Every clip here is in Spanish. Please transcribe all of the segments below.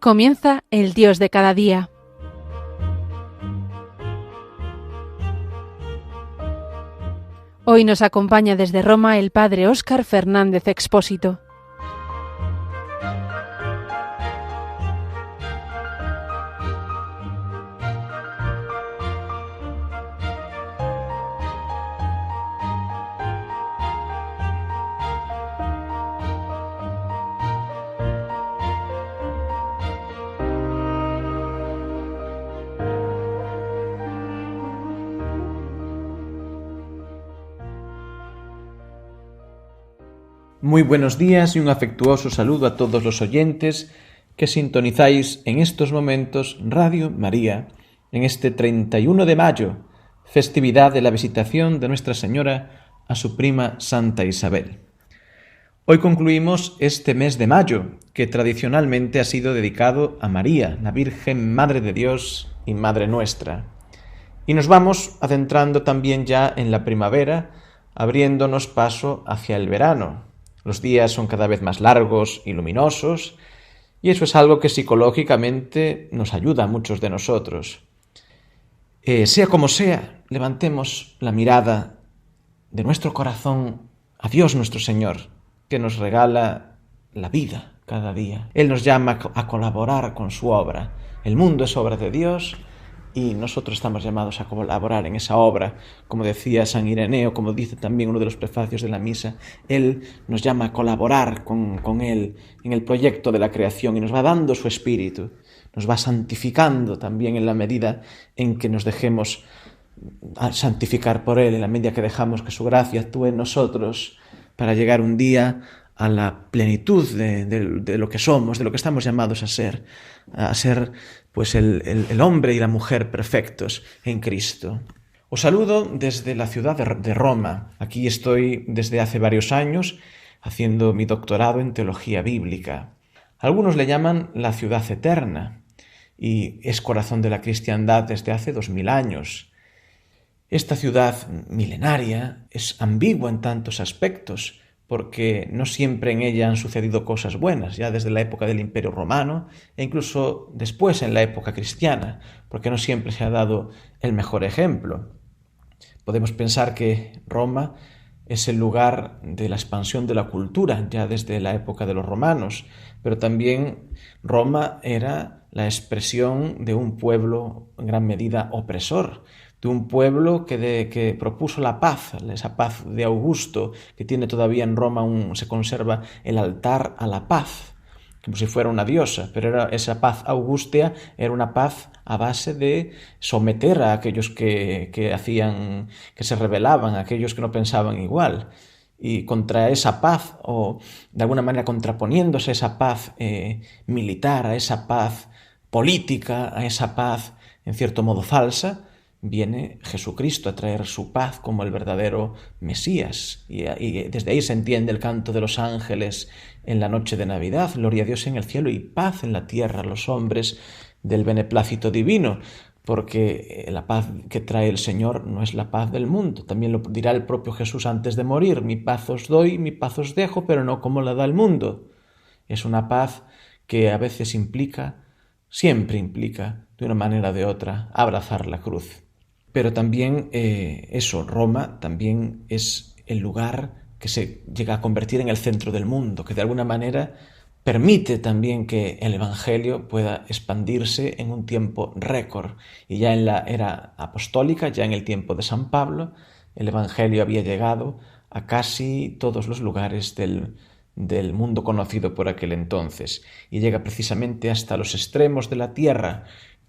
Comienza el Dios de cada día. Hoy nos acompaña desde Roma el Padre Óscar Fernández Expósito. Muy buenos días y un afectuoso saludo a todos los oyentes que sintonizáis en estos momentos Radio María, en este 31 de mayo, festividad de la visitación de Nuestra Señora a su prima Santa Isabel. Hoy concluimos este mes de mayo, que tradicionalmente ha sido dedicado a María, la Virgen Madre de Dios y Madre nuestra. Y nos vamos adentrando también ya en la primavera, abriéndonos paso hacia el verano. Los días son cada vez más largos y luminosos, y eso es algo que psicológicamente nos ayuda a muchos de nosotros. Sea como sea, levantemos la mirada de nuestro corazón a Dios nuestro Señor, que nos regala la vida cada día. Él nos llama a colaborar con su obra. El mundo es obra de Dios y nosotros estamos llamados a colaborar en esa obra. Como decía San Ireneo, como dice también uno de los prefacios de la misa, Él nos llama a colaborar con Él en el proyecto de la creación y nos va dando su espíritu, nos va santificando también en la medida en que nos dejemos santificar por Él, en la medida que dejamos que su gracia actúe en nosotros para llegar un día a la plenitud de lo que somos, de lo que estamos llamados a ser pues el hombre y la mujer perfectos en Cristo. Os saludo desde la ciudad de Roma. Aquí estoy desde hace varios años haciendo mi doctorado en teología bíblica. Algunos le llaman la ciudad eterna y es corazón de la cristiandad desde hace 2000 años. Esta ciudad milenaria es ambigua en tantos aspectos, porque no siempre en ella han sucedido cosas buenas, ya desde la época del Imperio Romano e incluso después en la época cristiana, porque no siempre se ha dado el mejor ejemplo. Podemos pensar que Roma es el lugar de la expansión de la cultura, ya desde la época de los romanos, pero también Roma era la expresión de un pueblo en gran medida opresor, de un pueblo que propuso la paz, esa paz de Augusto, que tiene todavía en Roma, se conserva el altar a la paz, como si fuera una diosa, pero esa paz augustea era una paz a base de someter a aquellos que se rebelaban, a aquellos que no pensaban igual. Y contra esa paz, o de alguna manera contraponiéndose a esa paz militar, a esa paz política, a esa paz en cierto modo falsa, viene Jesucristo a traer su paz como el verdadero Mesías. Y desde ahí se entiende el canto de los ángeles en la noche de Navidad: gloria a Dios en el cielo y paz en la tierra a los hombres del beneplácito divino, porque la paz que trae el Señor no es la paz del mundo. También lo dirá el propio Jesús antes de morir: mi paz os doy, mi paz os dejo, pero no como la da el mundo. Es una paz que a veces siempre implica, de una manera o de otra, abrazar la cruz. Pero también Roma también es el lugar que se llega a convertir en el centro del mundo, que de alguna manera permite también que el Evangelio pueda expandirse en un tiempo récord. Y ya en la era apostólica, ya en el tiempo de San Pablo, el Evangelio había llegado a casi todos los lugares del mundo conocido por aquel entonces, y llega precisamente hasta los extremos de la tierra,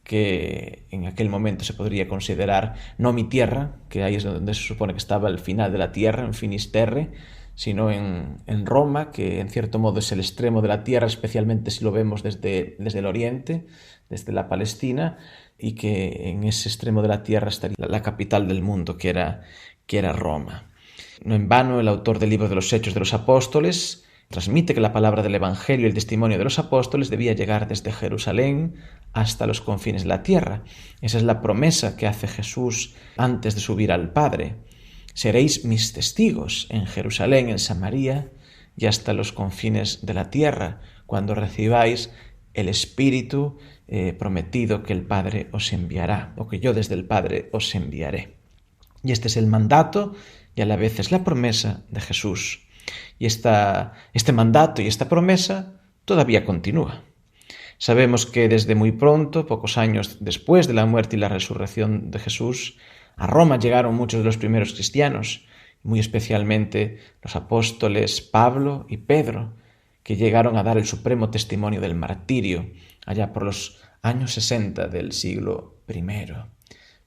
que en aquel momento se podría considerar no mi tierra, que ahí es donde se supone que estaba el final de la tierra, en Finisterre, sino en Roma, que en cierto modo es el extremo de la tierra, especialmente si lo vemos desde el oriente, desde la Palestina, y que en ese extremo de la tierra estaría la capital del mundo, que era Roma. No en vano el autor del libro de los Hechos de los Apóstoles transmite que la palabra del Evangelio y el testimonio de los apóstoles debía llegar desde Jerusalén hasta los confines de la tierra. Esa es la promesa que hace Jesús antes de subir al Padre. Seréis mis testigos en Jerusalén, en Samaria y hasta los confines de la tierra, cuando recibáis el Espíritu prometido que el Padre os enviará, o que yo desde el Padre os enviaré. Y este es el mandato y a la vez es la promesa de Jesús. Y este mandato y esta promesa todavía continúa. Sabemos que desde muy pronto, pocos años después de la muerte y la resurrección de Jesús, a Roma llegaron muchos de los primeros cristianos, muy especialmente los apóstoles Pablo y Pedro, que llegaron a dar el supremo testimonio del martirio, allá por los años 60 del siglo I.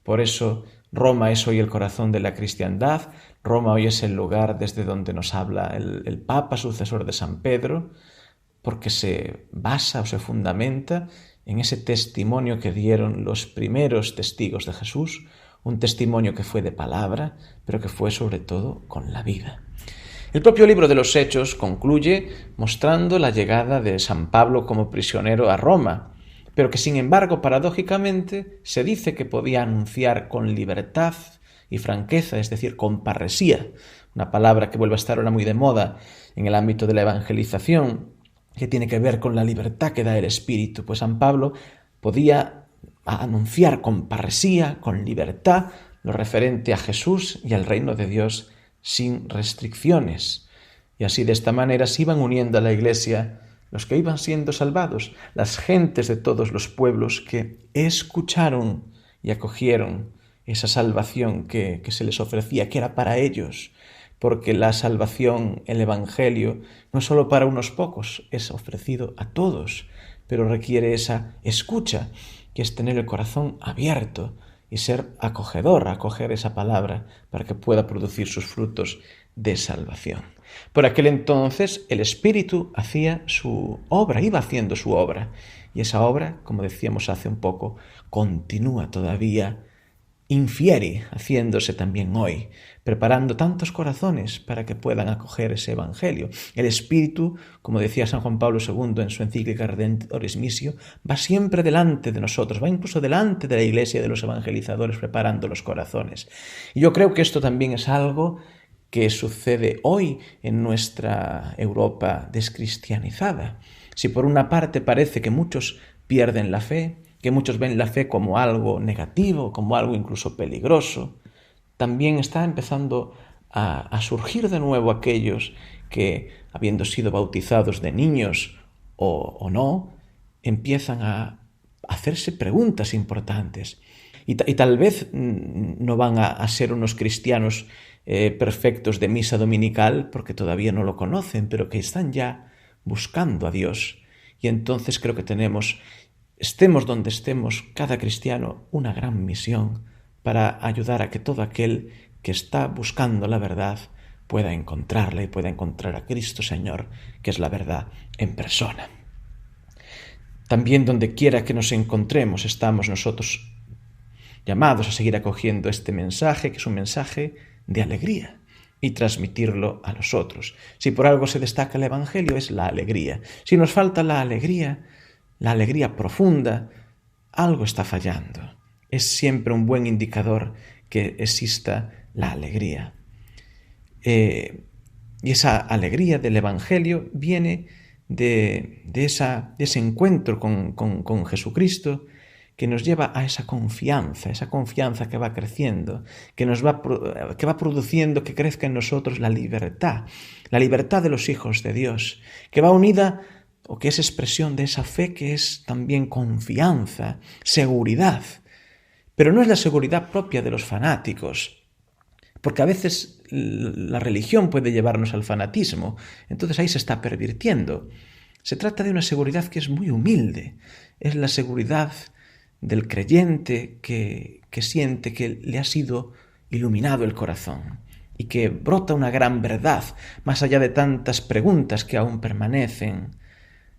Por eso, Roma es hoy el corazón de la cristiandad. Roma hoy es el lugar desde donde nos habla el Papa, sucesor de San Pedro, porque se basa o se fundamenta en ese testimonio que dieron los primeros testigos de Jesús, un testimonio que fue de palabra, pero que fue sobre todo con la vida. El propio libro de los Hechos concluye mostrando la llegada de San Pablo como prisionero a Roma, pero que sin embargo, paradójicamente, se dice que podía anunciar con libertad y franqueza, es decir, con parresía, una palabra que vuelve a estar ahora muy de moda en el ámbito de la evangelización, que tiene que ver con la libertad que da el Espíritu. Pues San Pablo podía anunciar con parresía, con libertad, lo referente a Jesús y al reino de Dios sin restricciones. Y así de esta manera se iban uniendo a la Iglesia los que iban siendo salvados, las gentes de todos los pueblos que escucharon y acogieron esa salvación que se les ofrecía, que era para ellos, porque la salvación, el Evangelio, no es solo para unos pocos, es ofrecido a todos, pero requiere esa escucha, que es tener el corazón abierto y ser acogedor, acoger esa palabra para que pueda producir sus frutos de salvación. Por aquel entonces el Espíritu hacía su obra, iba haciendo su obra, y esa obra, como decíamos hace un poco, continúa todavía infieri, haciéndose también hoy, preparando tantos corazones para que puedan acoger ese Evangelio. El Espíritu, como decía San Juan Pablo II en su encíclica Redemptoris Missio, va siempre delante de nosotros, va incluso delante de la Iglesia y de los evangelizadores, preparando los corazones. Y yo creo que esto también es algo que sucede hoy en nuestra Europa descristianizada. Si por una parte parece que muchos pierden la fe, que muchos ven la fe como algo negativo, como algo incluso peligroso, también está empezando a surgir de nuevo aquellos que, habiendo sido bautizados de niños o no, empiezan a hacerse preguntas importantes. Y tal vez no van a ser unos cristianos perfectos de misa dominical, porque todavía no lo conocen, pero que están ya buscando a Dios. Y entonces creo que tenemos, estemos donde estemos, cada cristiano, una gran misión para ayudar a que todo aquel que está buscando la verdad pueda encontrarla y pueda encontrar a Cristo Señor, que es la verdad en persona. También donde quiera que nos encontremos, estamos nosotros llamados a seguir acogiendo este mensaje, que es un mensaje de alegría, y transmitirlo a los otros. Si por algo se destaca el Evangelio, es la alegría. Si nos falta la alegría profunda, algo está fallando. Es siempre un buen indicador que exista la alegría. Y esa alegría del Evangelio viene de ese encuentro con Jesucristo, que nos lleva a esa confianza que va creciendo, que va produciendo que crezca en nosotros la libertad de los hijos de Dios, que va unida o que es expresión de esa fe que es también confianza, seguridad. Pero no es la seguridad propia de los fanáticos, porque a veces la religión puede llevarnos al fanatismo, entonces ahí se está pervirtiendo. Se trata de una seguridad que es muy humilde, es la seguridad del creyente que siente que le ha sido iluminado el corazón y que brota una gran verdad, más allá de tantas preguntas que aún permanecen.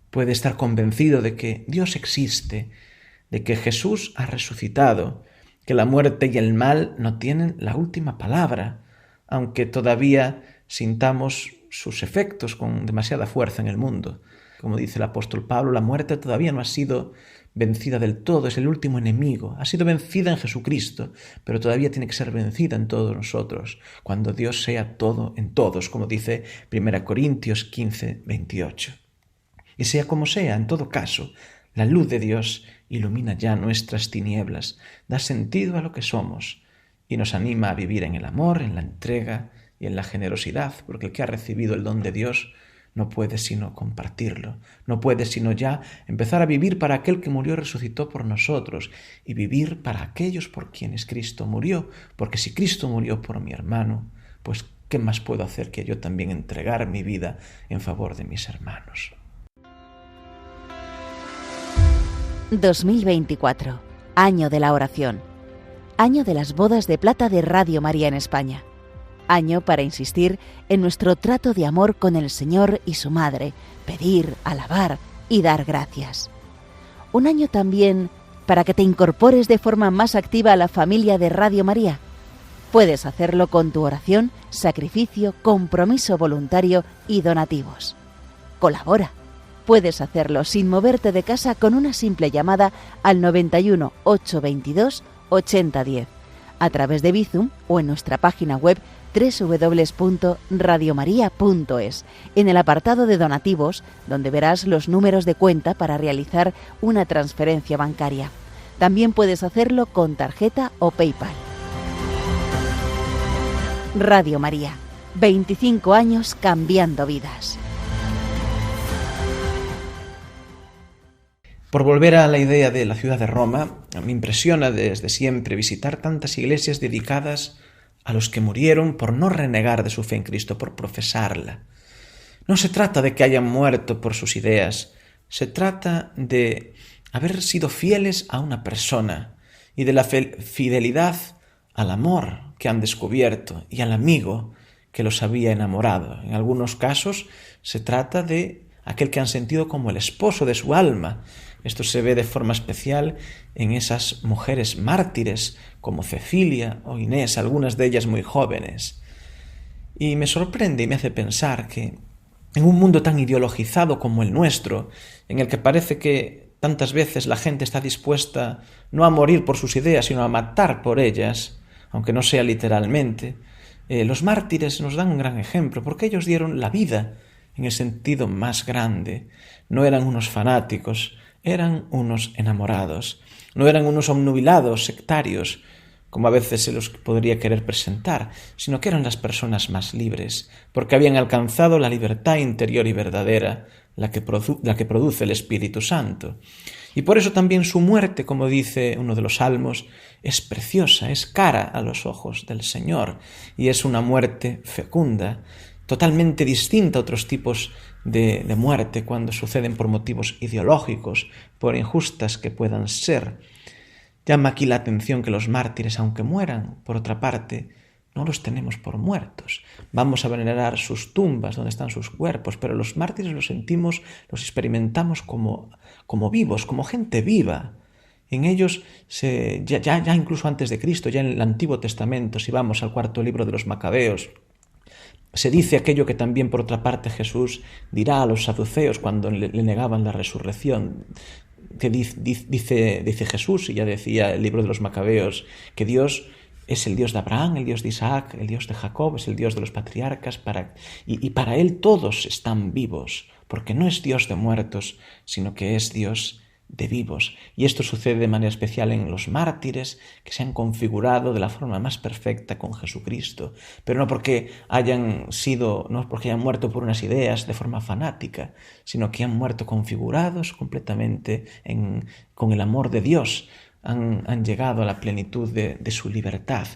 Puede estar convencido de que Dios existe, de que Jesús ha resucitado, que la muerte y el mal no tienen la última palabra, aunque todavía sintamos sus efectos con demasiada fuerza en el mundo. Como dice el apóstol Pablo, la muerte todavía no ha sido vencida del todo, es el último enemigo. Ha sido vencida en Jesucristo, pero todavía tiene que ser vencida en todos nosotros, cuando Dios sea todo en todos, como dice 1 Corintios 15, 28. Y sea como sea, en todo caso, La luz de Dios ilumina ya nuestras tinieblas, da sentido a lo que somos y nos anima a vivir en el amor, en la entrega y en la generosidad, porque el que ha recibido el don de Dios no puede sino compartirlo, no puede sino ya empezar a vivir para aquel que murió y resucitó por nosotros, y vivir para aquellos por quienes Cristo murió, porque si Cristo murió por mi hermano, pues ¿qué más puedo hacer que yo también entregar mi vida en favor de mis hermanos? 2024, año de la oración, año de las bodas de plata de Radio María en España, año para insistir en nuestro trato de amor con el Señor y su Madre, pedir, alabar y dar gracias. Un año también para que te incorpores de forma más activa a la familia de Radio María. Puedes hacerlo con tu oración, sacrificio, compromiso voluntario y donativos. Colabora. Puedes hacerlo sin moverte de casa con una simple llamada al 91 822 8010, a través de Bizum o en nuestra página web www.radiomaria.es, en el apartado de donativos, donde verás los números de cuenta para realizar una transferencia bancaria. También puedes hacerlo con tarjeta o PayPal. Radio María, 25 años cambiando vidas. Por volver a la idea de la ciudad de Roma, me impresiona desde siempre visitar tantas iglesias dedicadas a los que murieron por no renegar de su fe en Cristo, por profesarla. No se trata de que hayan muerto por sus ideas, se trata de haber sido fieles a una persona y de la fidelidad al amor que han descubierto y al amigo que los había enamorado. En algunos casos se trata de aquel que han sentido como el esposo de su alma. Esto se ve de forma especial en esas mujeres mártires como Cecilia o Inés, algunas de ellas muy jóvenes. Y me sorprende y me hace pensar que en un mundo tan ideologizado como el nuestro, en el que parece que tantas veces la gente está dispuesta no a morir por sus ideas, sino a matar por ellas, aunque no sea literalmente, los mártires nos dan un gran ejemplo, porque ellos dieron la vida en el sentido más grande. No eran unos fanáticos, eran unos enamorados. No eran unos obnubilados, sectarios, como a veces se los podría querer presentar, sino que eran las personas más libres, porque habían alcanzado la libertad interior y verdadera, la que produce el Espíritu Santo. Y por eso también su muerte, como dice uno de los salmos, es preciosa, es cara a los ojos del Señor, y es una muerte fecunda, totalmente distinta a otros tipos de muerte cuando suceden por motivos ideológicos, por injustas que puedan ser. Llama aquí la atención que los mártires, aunque mueran, por otra parte, no los tenemos por muertos. Vamos a venerar sus tumbas, donde están sus cuerpos, pero los mártires los sentimos, los experimentamos como vivos, como gente viva. En ellos, ya incluso antes de Cristo, ya en el Antiguo Testamento, si vamos al cuarto libro de los Macabeos, se dice aquello que también por otra parte Jesús dirá a los saduceos cuando le negaban la resurrección, que dice Jesús, y ya decía el libro de los Macabeos, que Dios es el Dios de Abraham, el Dios de Isaac, el Dios de Jacob, es el Dios de los patriarcas, y para Él todos están vivos, porque no es Dios de muertos, sino que es Dios de vivos. Y esto sucede de manera especial en los mártires, que se han configurado de la forma más perfecta con Jesucristo, pero no porque hayan muerto por unas ideas de forma fanática, sino que han muerto configurados completamente con el amor de Dios. Han llegado a la plenitud de su libertad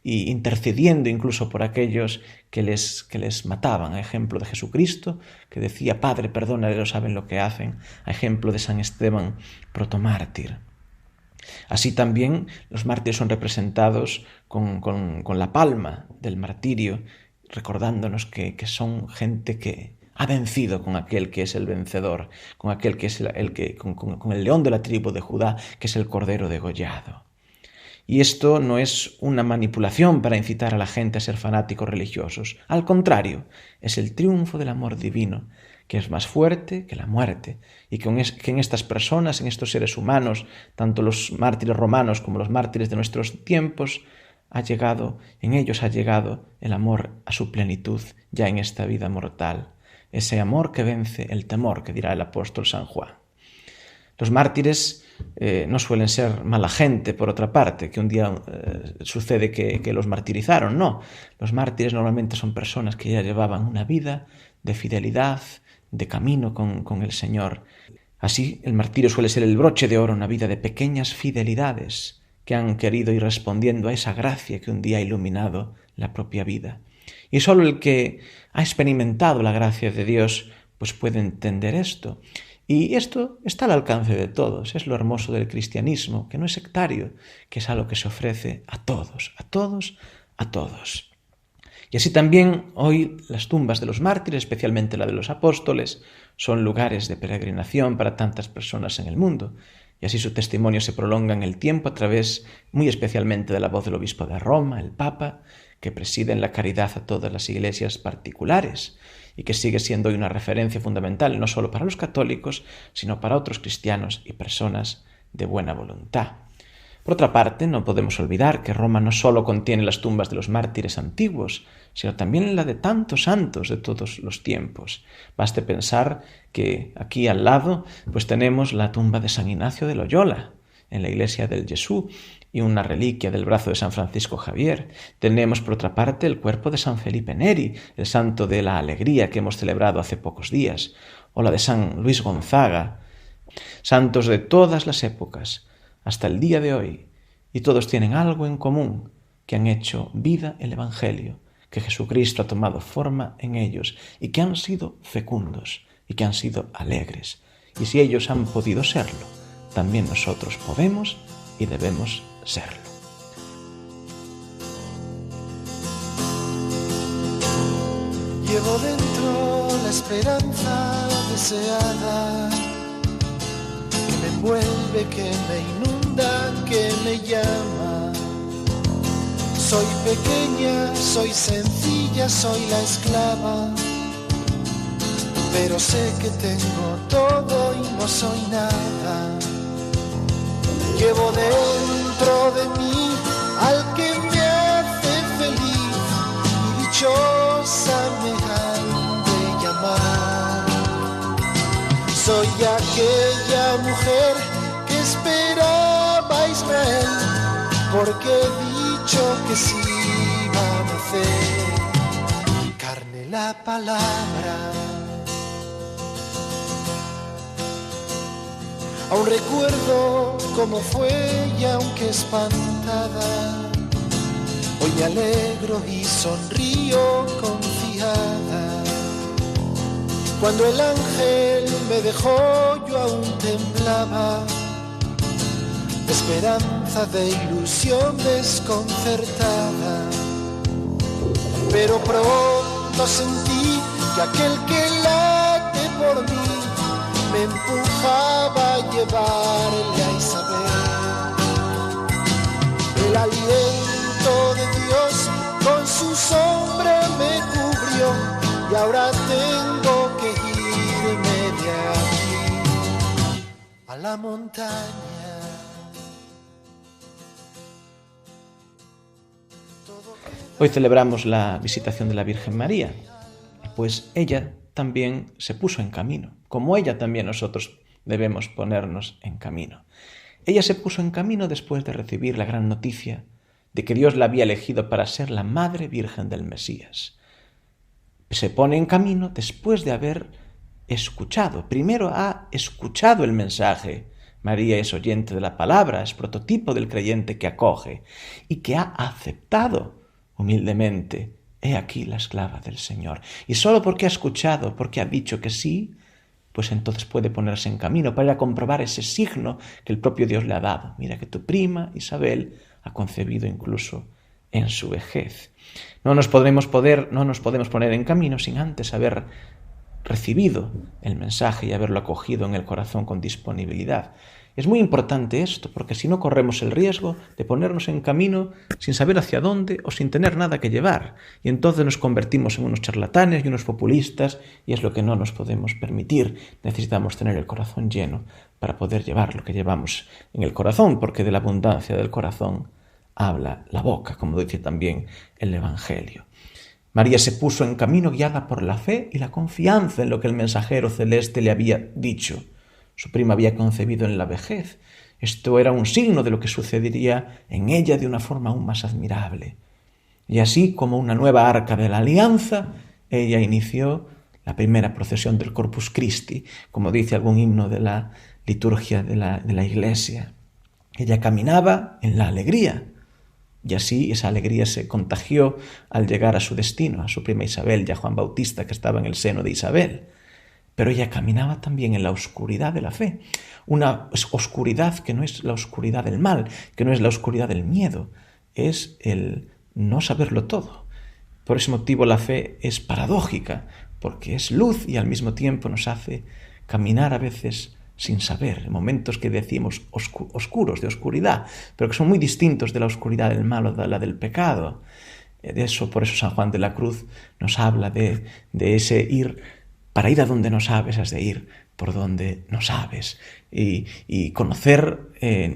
y intercediendo incluso por aquellos que les mataban, a ejemplo de Jesucristo, que decía: Padre, perdónale, no saben lo que hacen, a ejemplo de San Esteban, protomártir. Así también los mártires son representados con la palma del martirio, recordándonos que son gente que ha vencido con aquel que es el vencedor, con aquel que es con el león de la tribu de Judá, que es el cordero degollado. Y esto no es una manipulación para incitar a la gente a ser fanáticos religiosos. Al contrario, es el triunfo del amor divino, que es más fuerte que la muerte, y que en estas personas, en estos seres humanos, tanto los mártires romanos como los mártires de nuestros tiempos, en ellos ha llegado el amor a su plenitud ya en esta vida mortal. Ese amor que vence el temor, que dirá el apóstol San Juan. Los mártires no suelen ser mala gente, por otra parte, que un día sucede que los martirizaron. No, los mártires normalmente son personas que ya llevaban una vida de fidelidad, de camino con el Señor. Así, el martirio suele ser el broche de oro, una vida de pequeñas fidelidades que han querido ir respondiendo a esa gracia que un día ha iluminado la propia vida. Y solo el que ha experimentado la gracia de Dios pues puede entender esto. Y esto está al alcance de todos. Es lo hermoso del cristianismo, que no es sectario, que es algo que se ofrece a todos, a todos, a todos. Y así también hoy las tumbas de los mártires, especialmente la de los apóstoles, son lugares de peregrinación para tantas personas en el mundo. Y así su testimonio se prolonga en el tiempo a través, muy especialmente, de la voz del obispo de Roma, el Papa, que preside en la caridad a todas las iglesias particulares y que sigue siendo hoy una referencia fundamental no solo para los católicos, sino para otros cristianos y personas de buena voluntad. Por otra parte, no podemos olvidar que Roma no solo contiene las tumbas de los mártires antiguos, sino también la de tantos santos de todos los tiempos. Baste pensar que aquí al lado pues tenemos la tumba de San Ignacio de Loyola, en la iglesia del Jesús, y una reliquia del brazo de San Francisco Javier. Tenemos, por otra parte, el cuerpo de San Felipe Neri, el santo de la alegría que hemos celebrado hace pocos días, o la de San Luis Gonzaga, santos de todas las épocas, hasta el día de hoy, y todos tienen algo en común, que han hecho vida el Evangelio, que Jesucristo ha tomado forma en ellos, y que han sido fecundos, y que han sido alegres. Y si ellos han podido serlo, también nosotros podemos y debemos serlo. Llevo dentro la esperanza deseada, que me envuelve, que me inunda, que me llama. Soy pequeña, soy sencilla, soy la esclava, pero sé que tengo todo y no soy nada. Llevo dentro de mí al que me hace feliz y dichosa me han de llamar. Soy aquella mujer que esperaba a Israel, porque he dicho que sí iba a nacer carne la palabra. Aún recuerdo cómo fue y aunque espantada, hoy me alegro y sonrío confiada. Cuando el ángel me dejó yo aún temblaba, de esperanza, de ilusión desconcertada. Pero pronto sentí que aquel que late por mí me empujaba a llevarle a Isabel. El aliento de Dios con su sombra me cubrió y ahora tengo que irme de aquí a la montaña. Hoy celebramos la visitación de la Virgen María, pues ella también se puso en camino, como ella también nosotros debemos ponernos en camino. Ella se puso en camino después de recibir la gran noticia de que Dios la había elegido para ser la Madre Virgen del Mesías. Se pone en camino después de haber escuchado. Primero ha escuchado el mensaje. María es oyente de la palabra, es prototipo del creyente que acoge y que ha aceptado humildemente. He aquí la esclava del Señor. Y solo porque ha escuchado, porque ha dicho que sí, pues entonces puede ponerse en camino para ir a comprobar ese signo que el propio Dios le ha dado. Mira que tu prima Isabel ha concebido incluso en su vejez. No nos podemos poner en camino sin antes haber recibido el mensaje y haberlo acogido en el corazón con disponibilidad. Es muy importante esto, porque si no corremos el riesgo de ponernos en camino sin saber hacia dónde o sin tener nada que llevar, y entonces nos convertimos en unos charlatanes y unos populistas, y es lo que no nos podemos permitir. Necesitamos tener el corazón lleno para poder llevar lo que llevamos en el corazón, porque de la abundancia del corazón habla la boca, como dice también el Evangelio. María se puso en camino guiada por la fe y la confianza en lo que el mensajero celeste le había dicho. Su prima había concebido en la vejez. Esto era un signo de lo que sucedería en ella de una forma aún más admirable. Y así, como una nueva arca de la alianza, ella inició la primera procesión del Corpus Christi, como dice algún himno de la liturgia de la Iglesia. Ella caminaba en la alegría, y así esa alegría se contagió al llegar a su destino, a su prima Isabel y a Juan Bautista, que estaba en el seno de Isabel. Pero ella caminaba también en la oscuridad de la fe, una oscuridad que no es la oscuridad del mal, que no es la oscuridad del miedo, es el no saberlo todo. Por ese motivo la fe es paradójica, porque es luz y al mismo tiempo nos hace caminar a veces sin saber, en momentos que decimos oscuros, de oscuridad, pero que son muy distintos de la oscuridad del mal o de la del pecado. Por eso San Juan de la Cruz nos habla de ese ir, para ir a donde no sabes, has de ir por donde no sabes, y conocer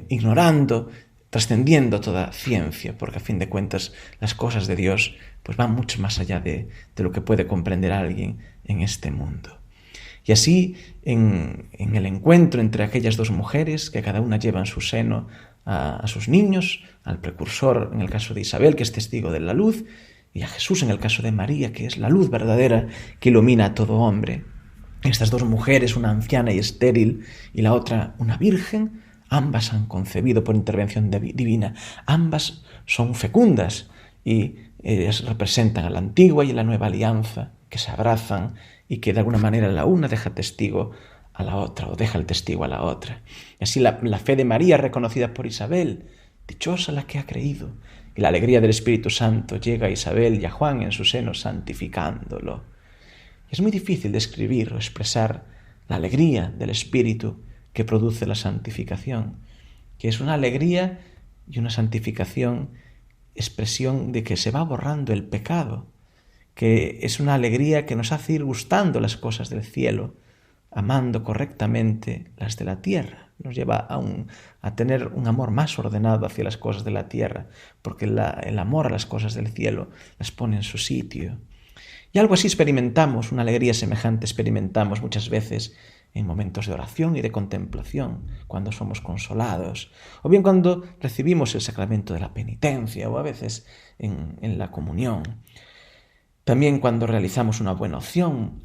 ignorando, trascendiendo toda ciencia, porque a fin de cuentas las cosas de Dios pues van mucho más allá de lo que puede comprender alguien en este mundo. Y así, en el encuentro entre aquellas dos mujeres, que cada una lleva en su seno a sus niños, al precursor en el caso de Isabel, que es testigo de la luz, y a Jesús en el caso de María, que es la luz verdadera que ilumina a todo hombre. Estas dos mujeres, una anciana y estéril, y la otra una virgen, ambas han concebido por intervención divina, ambas son fecundas, y ellas representan a la antigua y a la nueva alianza, que se abrazan y que de alguna manera la una deja testigo a la otra, o deja el testigo a la otra. Y así la fe de María reconocida por Isabel, dichosa la que ha creído, y la alegría del Espíritu Santo llega a Isabel y a Juan en su seno santificándolo. Es muy difícil describir o expresar la alegría del Espíritu que produce la santificación, que es una alegría y una santificación expresión de que se va borrando el pecado, que es una alegría que nos hace ir gustando las cosas del cielo, amando correctamente las de la tierra. Nos lleva a tener un amor más ordenado hacia las cosas de la tierra, porque el amor a las cosas del cielo las pone en su sitio. Y algo así experimentamos, una alegría semejante experimentamos muchas veces en momentos de oración y de contemplación, cuando somos consolados, o bien cuando recibimos el sacramento de la penitencia, o a veces en la comunión. También cuando realizamos una buena acción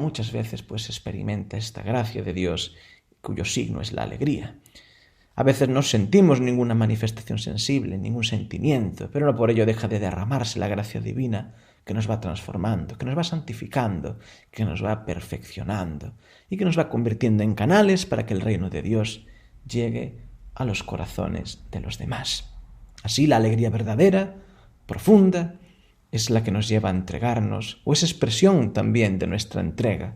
muchas veces pues experimenta esta gracia de Dios, cuyo signo es la alegría. A veces no sentimos ninguna manifestación sensible, ningún sentimiento, pero no por ello deja de derramarse la gracia divina que nos va transformando, que nos va santificando, que nos va perfeccionando y que nos va convirtiendo en canales para que el reino de Dios llegue a los corazones de los demás. Así la alegría verdadera, profunda, es la que nos lleva a entregarnos, o es expresión también de nuestra entrega,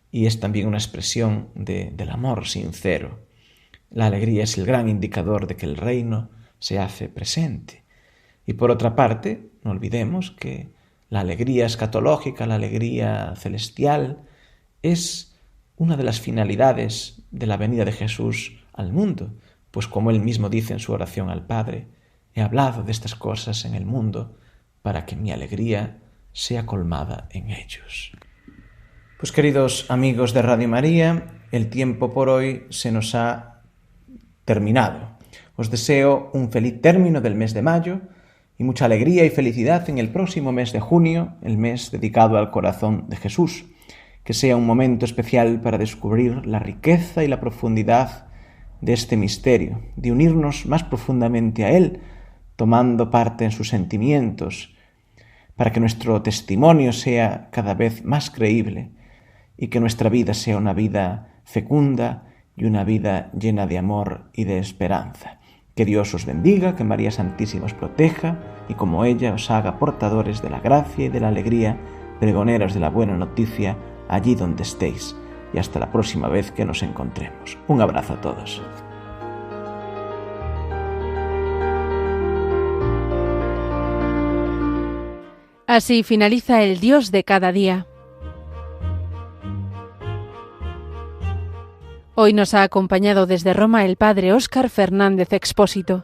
y es también una expresión del amor sincero. La alegría es el gran indicador de que el reino se hace presente. Y por otra parte, no olvidemos que la alegría escatológica, la alegría celestial, es una de las finalidades de la venida de Jesús al mundo, pues como él mismo dice en su oración al Padre, he hablado de estas cosas en el mundo para que mi alegría sea colmada en ellos. Pues queridos amigos de Radio María, el tiempo por hoy se nos ha terminado. Os deseo un feliz término del mes de mayo y mucha alegría y felicidad en el próximo mes de junio, el mes dedicado al corazón de Jesús. Que sea un momento especial para descubrir la riqueza y la profundidad de este misterio, de unirnos más profundamente a Él, tomando parte en sus sentimientos, para que nuestro testimonio sea cada vez más creíble y que nuestra vida sea una vida fecunda y una vida llena de amor y de esperanza. Que Dios os bendiga, que María Santísima os proteja y como ella os haga portadores de la gracia y de la alegría, pregoneros de la buena noticia allí donde estéis. Y hasta la próxima vez que nos encontremos. Un abrazo a todos. Así finaliza el Dios de cada día. Hoy nos ha acompañado desde Roma el padre Óscar Fernández Expósito.